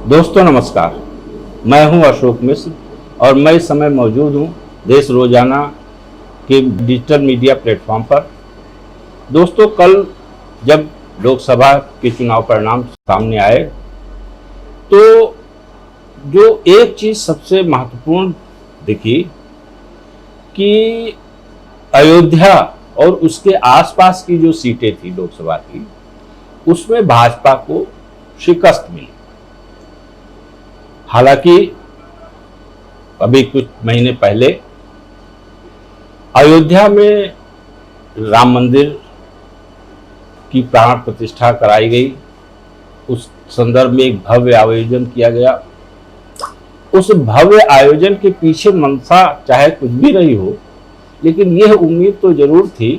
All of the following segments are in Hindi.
दोस्तों नमस्कार, मैं हूं अशोक मिश्र और मैं इस समय मौजूद हूं देश रोजाना के डिजिटल मीडिया प्लेटफॉर्म पर। दोस्तों, कल जब लोकसभा के चुनाव परिणाम सामने आए तो जो एक चीज़ सबसे महत्वपूर्ण दिखी कि अयोध्या और उसके आसपास की जो सीटें थी लोकसभा की, उसमें भाजपा को शिकस्त मिली। हालांकि अभी कुछ महीने पहले अयोध्या में राम मंदिर की प्राण प्रतिष्ठा कराई गई। उस संदर्भ में एक भव्य आयोजन किया गया। उस भव्य आयोजन के पीछे मंशा चाहे कुछ भी रही हो, लेकिन यह उम्मीद तो जरूर थी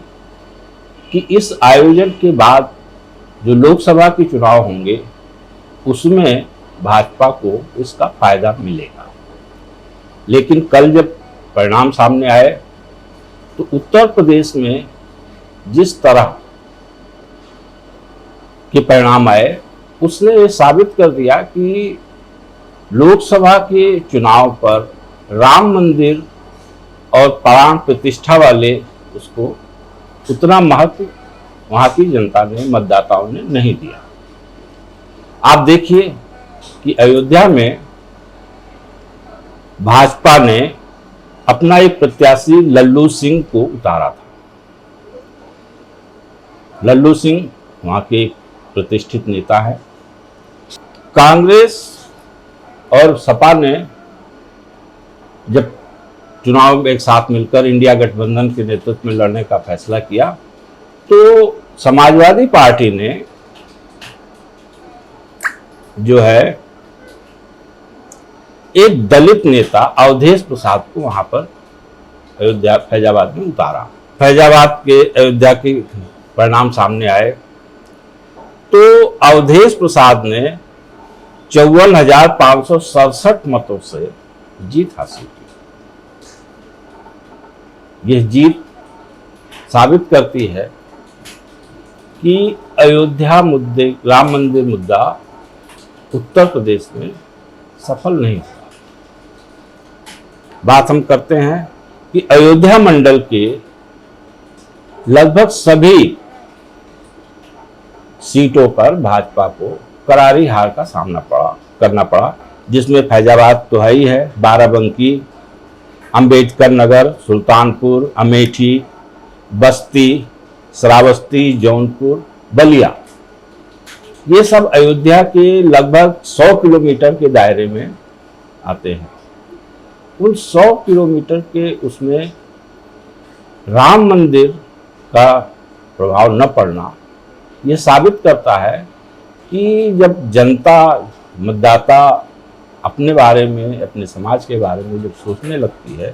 कि इस आयोजन के बाद जो लोकसभा के चुनाव होंगे उसमें भाजपा को इसका फायदा मिलेगा। लेकिन कल जब परिणाम सामने आए तो उत्तर प्रदेश में जिस तरह के परिणाम आए उसने ये साबित कर दिया कि लोकसभा के चुनाव पर राम मंदिर और प्राण प्रतिष्ठा वाले उसको उतना महत्व वहां की जनता ने, मतदाताओं ने नहीं दिया। आप देखिए कि अयोध्या में भाजपा ने अपना एक प्रत्याशी लल्लू सिंह को उतारा था। लल्लू सिंह वहां के एक प्रतिष्ठित नेता है। कांग्रेस और सपा ने जब चुनाव में एक साथ मिलकर इंडिया गठबंधन के नेतृत्व में लड़ने का फैसला किया तो समाजवादी पार्टी ने जो है एक दलित नेता अवधेश प्रसाद को वहां पर अयोध्या फैजाबाद में उतारा। फैजाबाद के अयोध्या के परिणाम सामने आए तो अवधेश प्रसाद ने 54,567 मतों से जीत हासिल की। यह जीत साबित करती है कि अयोध्या मुद्दे, राम मंदिर मुद्दा उत्तर प्रदेश में सफल नहीं हुआ। बात हम करते हैं कि अयोध्या मंडल के लगभग सभी सीटों पर भाजपा को करारी हार का सामना करना पड़ा, जिसमें फैजाबाद तो है ही है, बाराबंकी, अंबेडकर नगर, सुल्तानपुर, अमेठी, बस्ती, श्रावस्ती, जौनपुर, बलिया, ये सब अयोध्या के लगभग 100 किलोमीटर के दायरे में आते हैं। उन 100 किलोमीटर के उसमें राम मंदिर का प्रभाव न पड़ना ये साबित करता है कि जब जनता, मतदाता अपने बारे में, अपने समाज के बारे में जब सोचने लगती है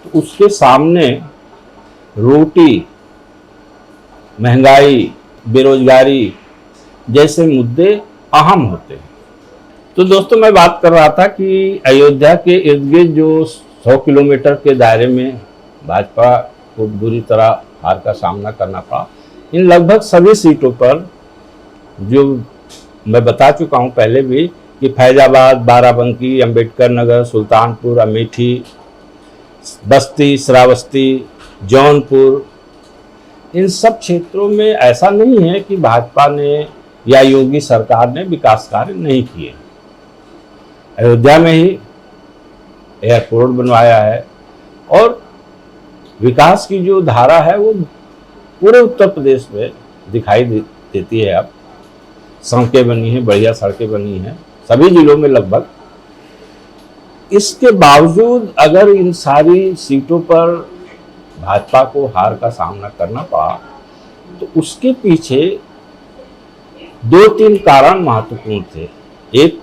तो उसके सामने रोटी, महंगाई, बेरोजगारी जैसे मुद्दे अहम होते हैं। तो दोस्तों, मैं बात कर रहा था कि अयोध्या के इर्द गिर्द जो 100 किलोमीटर के दायरे में भाजपा को बुरी तरह हार का सामना करना पड़ा। इन लगभग सभी सीटों पर जो मैं बता चुका हूं पहले भी कि फैजाबाद, बाराबंकी, अंबेडकर नगर, सुल्तानपुर, अमेठी, बस्ती, श्रावस्ती, जौनपुर, इन सब क्षेत्रों में ऐसा नहीं है कि भाजपा ने या योगी सरकार ने विकास कार्य नहीं किए। अयोध्या में ही एयरपोर्ट बनवाया है और विकास की जो धारा है वो पूरे उत्तर प्रदेश में दिखाई देती है। अब सड़कें बनी हैं, बढ़िया सड़कें बनी हैं सभी जिलों में लगभग। इसके बावजूद अगर इन सारी सीटों पर भाजपा को हार का सामना करना पड़ा तो उसके पीछे 2-3 कारण महत्वपूर्ण थे। एक,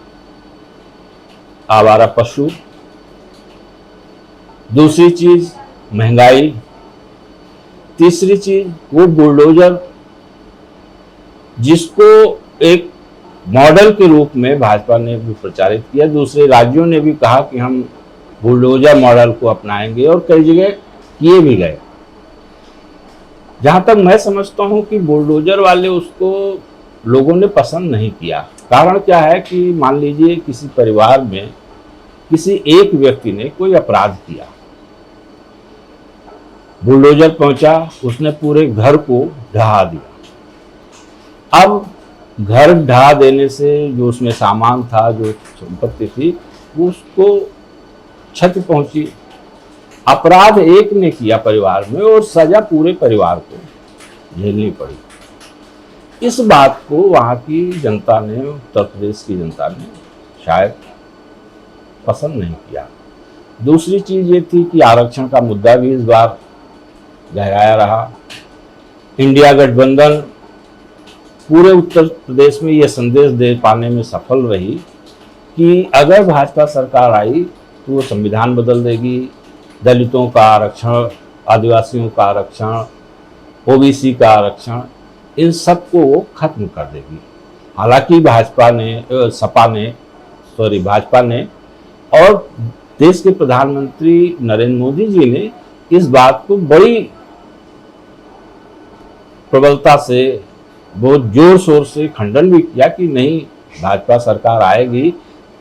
आवारा पशु, दूसरी चीज महंगाई, तीसरी चीज वो बुलडोजर जिसको एक मॉडल के रूप में भाजपा ने भी प्रचारित किया। दूसरे राज्यों ने भी कहा कि हम बुलडोजर मॉडल को अपनाएंगे और कई जगह किए भी गए। जहां तक मैं समझता हूं कि बुलडोजर वाले उसको लोगों ने पसंद नहीं किया। कारण क्या है कि मान लीजिए किसी परिवार में किसी एक व्यक्ति ने कोई अपराध किया, बुलडोजर पहुंचा, उसने पूरे घर को ढहा दिया। अब घर ढहा देने से जो उसमें सामान था, जो संपत्ति थी, वो उसको क्षति पहुंची। अपराध एक ने किया परिवार में और सजा पूरे परिवार को झेलनी पड़ी। इस बात को वहाँ की जनता ने, उत्तर प्रदेश की जनता ने शायद पसंद नहीं किया। दूसरी चीज़ ये थी कि आरक्षण का मुद्दा भी इस बार गहराया रहा। इंडिया गठबंधन पूरे उत्तर प्रदेश में ये संदेश दे पाने में सफल रही कि अगर भाजपा सरकार आई तो वो संविधान बदल देगी, दलितों का आरक्षण, आदिवासियों का आरक्षण, ओबीसी का आरक्षण, इन सबको वो खत्म कर देगी। हालांकि भाजपा ने और देश के प्रधानमंत्री नरेंद्र मोदी जी ने इस बात को बड़ी प्रबलता से, बहुत जोर शोर से खंडन भी किया कि नहीं, भाजपा सरकार आएगी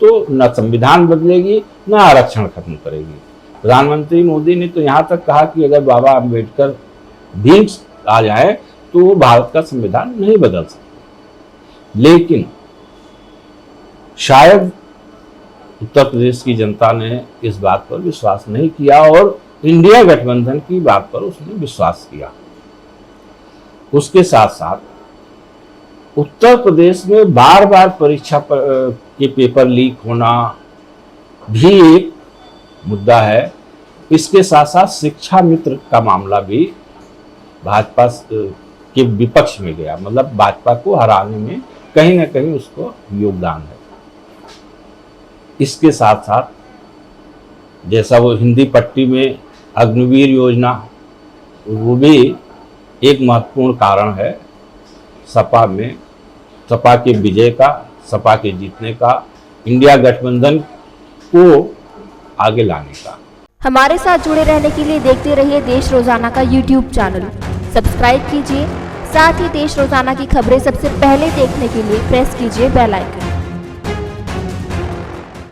तो न संविधान बदलेगी न आरक्षण खत्म करेगी। प्रधानमंत्री मोदी ने तो यहाँ तक कहा कि अगर बाबा अम्बेडकर भी आ जाए तो वो भारत का संविधान नहीं बदल सकते। लेकिन शायद उत्तर प्रदेश की जनता ने इस बात पर विश्वास नहीं किया और इंडिया गठबंधन की बात पर उसने विश्वास किया। उसके साथ साथ उत्तर प्रदेश में बार बार परीक्षा के पेपर लीक होना भी एक मुद्दा है। इसके साथ साथ शिक्षा मित्र का मामला भी भाजपा के विपक्ष में गया, मतलब भाजपा को हराने में कहीं ना कहीं उसको योगदान है। इसके साथ साथ जैसा वो हिंदी पट्टी में अग्निवीर योजना, वो भी एक महत्वपूर्ण कारण है सपा के विजय का, सपा के जीतने का, इंडिया गठबंधन को आगे लाने का। हमारे साथ जुड़े रहने के लिए देखते रहिए देश रोजाना का YouTube चैनल, सब्सक्राइब कीजिए। साथ ही देश रोजाना की खबरें सबसे पहले देखने के लिए प्रेस कीजिए बेल आइकन।